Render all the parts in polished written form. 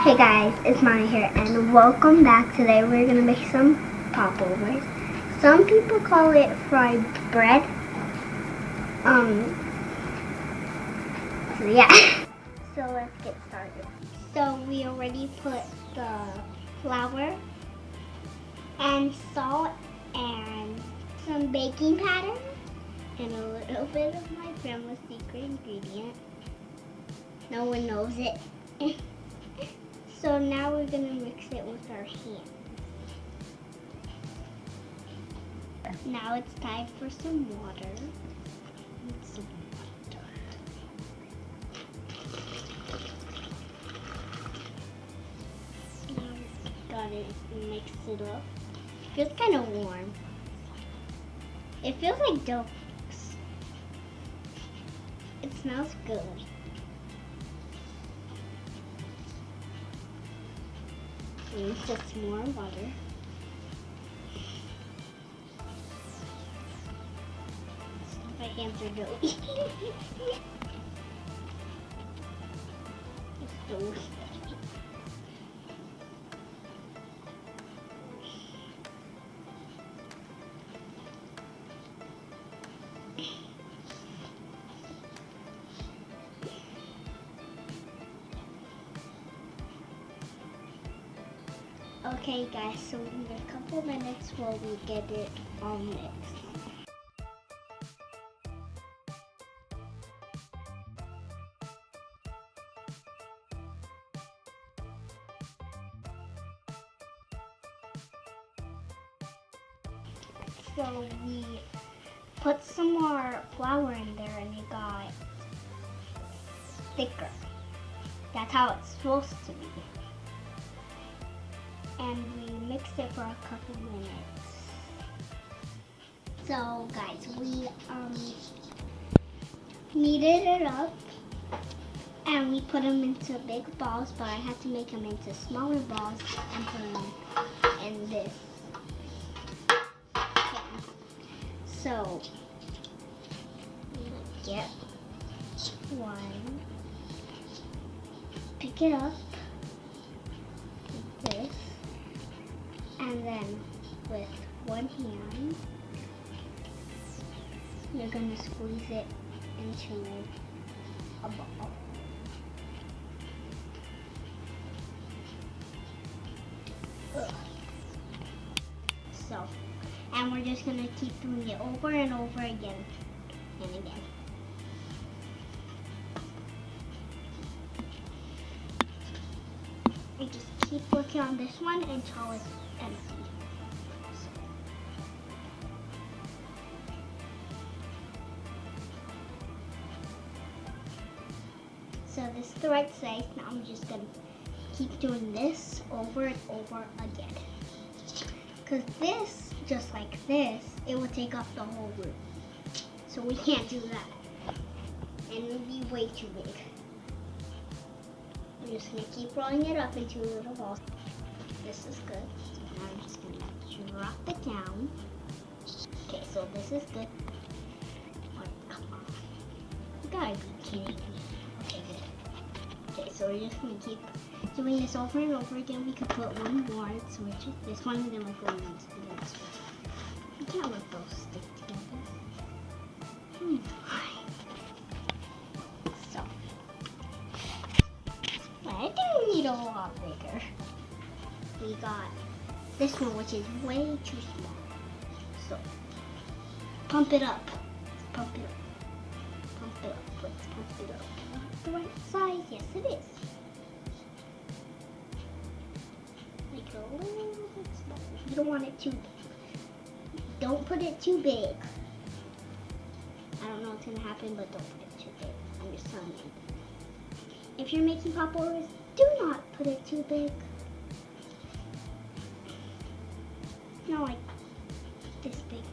Hey guys, it's Monty here and welcome back. Today we're going to make some popovers. Some people call it fried bread. So yeah. So let's get started. So we already put the flour and salt and some baking powder and a little bit of my grandma's secret ingredient. No one knows it. So now we're going to mix it with our hands. Now it's time for some water. Now we've got it mix it up. It feels kind of warm. It feels like dough. It smells good. And just more water. My hands are doughy. It's so steady. Okay guys, so in a couple minutes while we get it all mixed. So we put some more flour in there and it got thicker. That's how it's supposed to be. And we mixed it for a couple minutes. So guys, we kneaded it up and we put them into big balls, but I had to make them into smaller balls and put them in this pan. So get one, pick it up, like this. And then with one hand, you're going to squeeze it into a ball. Ugh. So, and we're just going to keep doing it over and over again and again. And just keep working on this one until it's empty. So this is the right size. Now I'm just gonna keep doing this over and over again. Cause this, just like this, it would take up the whole room. So we can't do that. And it would be way too big. I'm just gonna keep rolling it up into little balls. This is good. So now I'm just gonna drop it down. Okay, so this is good. Oh, come on. You gotta be kidding me. Okay, good. Okay, so we're just gonna keep doing this over and over again. We could put one more switch. This one and then we're going into the next one. You can't let those stick together. So, I think we need a lot bigger. We got this one, which is way too small. So, pump it up. Pump it up. Pump it up. Let's pump it up. Not the right size. Yes, it is. Make it a little bit smaller. You don't want it too big. Don't put it too big. I don't know what's going to happen, but don't put it too big. I'm just telling you. If you're making popovers, do not put it too big. Not like this big.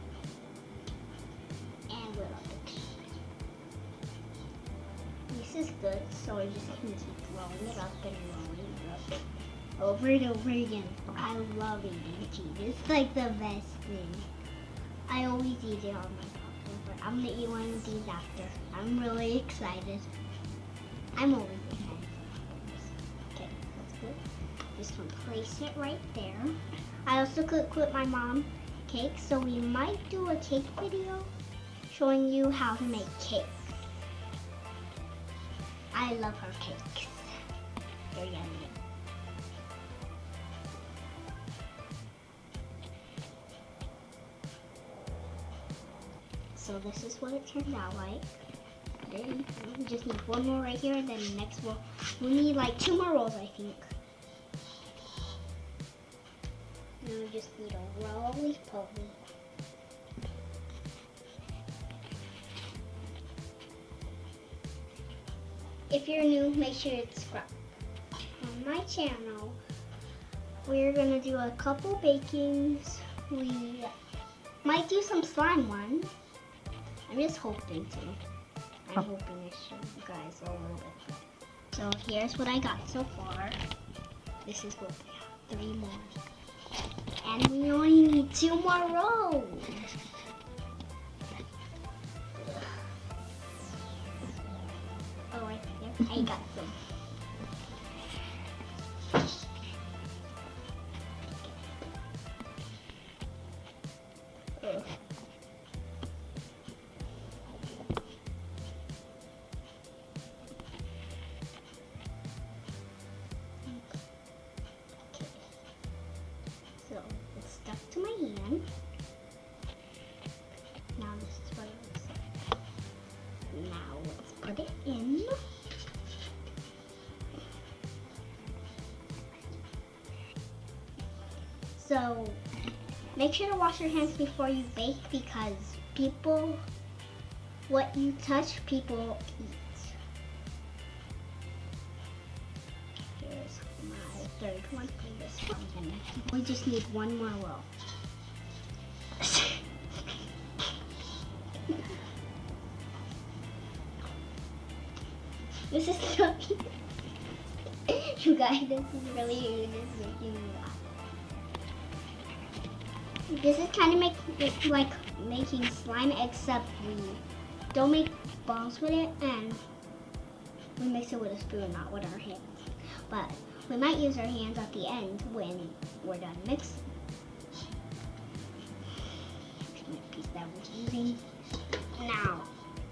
And a little bit. This is good, so we're just going to keep rolling it up and rolling it up. Over and over again. I love eating cheese. It's like the best thing. I always eat it on my popover. I'm going to eat one of these after. I'm really excited. I'm always excited. Okay, that's good. Just gonna place it right there. I also cooked with my mom cake, so we might do a cake video showing you how to make cake. I love her cakes. They're yummy. So this is what it turned out like. Then we just need one more right here, and then the next one, we need like 2 more rolls, I think. Now we just need a roly-poly. If you're new, make sure to subscribe. On my channel, we're gonna do a couple bakings. We might do some slime ones. I'm just hoping to. I'm hoping to show you guys a little bit. So here's what I got so far. This is what we have, 3 more. And we only need 2 more rolls. Oh, right there. I got some. Ugh. So it's stuck to my hand. Now this is what it looks like. Now let's put it in. So make sure to wash your hands before you bake, because what you touch, people eat. Here's my 3rd one for this one. We just need 1 more roll. This is so you guys, this is really making me laugh. This is kind of like making slime, except we don't make balls with it, and we mix it with a spoon, not with our hands. But we might use our hands at the end when we're done mixing. Next piece that we're using. Now,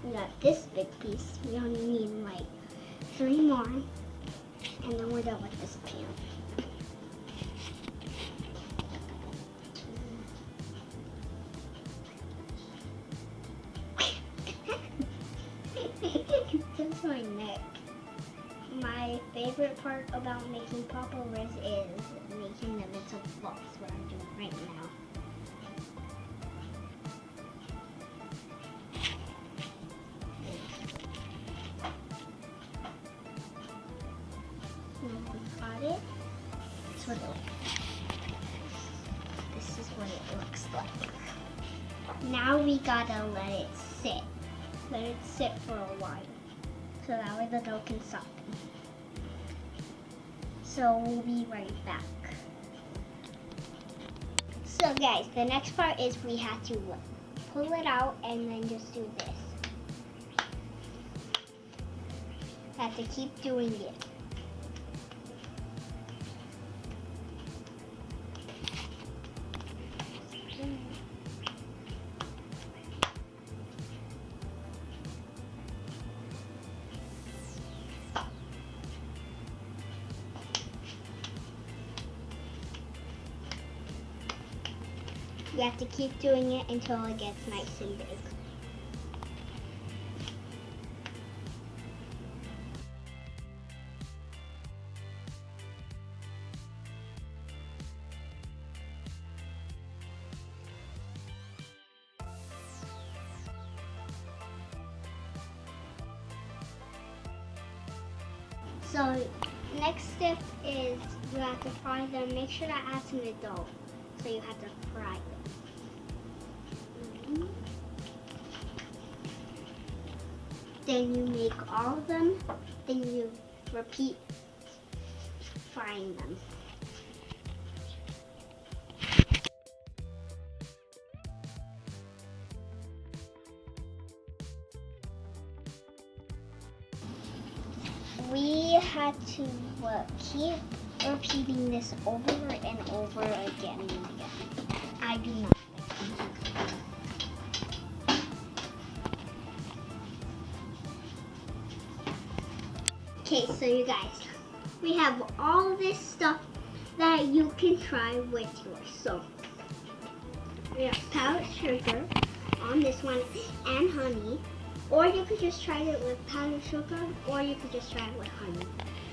we got this big piece. We only need like 3 more, and then we're done with this pan. That's my neck. My favorite part about making popovers is making them into balls, what I'm doing right now. Now we got it. This is what it looks like. Now we gotta let it sit. Let it sit for a while, so that way the dough can soften. So we'll be right back. So guys, the next part is we have to pull it out and then just do this. Have to keep doing it. You have to keep doing it until it gets nice and big. So next step is you have to fry them. Make sure to add some of the dough. So you have to fry them. Then you make all of them. Then you repeat frying them. We had to keep repeating this over and over again and again. I do not like it. Okay, so you guys, we have all this stuff that you can try with yours. So we have powdered sugar on this one and honey, or you could just try it with powdered sugar, or you could just try it with honey.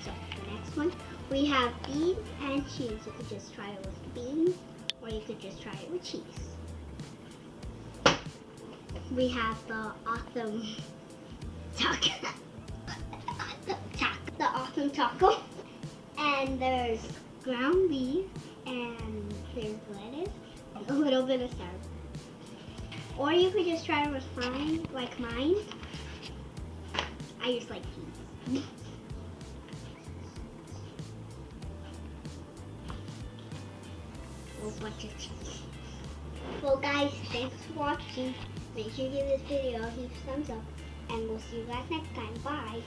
So the next one, we have beans and cheese. You could just try it with beans, or you could just try it with cheese. We have the awesome taco. The awesome taco. And there's ground beef, and there's lettuce, and a little bit of salad. Or you could just try it with frying, like mine. I just like cheese. A bunch of cheese. Well guys, thanks for watching. Make sure you give this video a huge thumbs up, and we'll see you guys next time. Bye.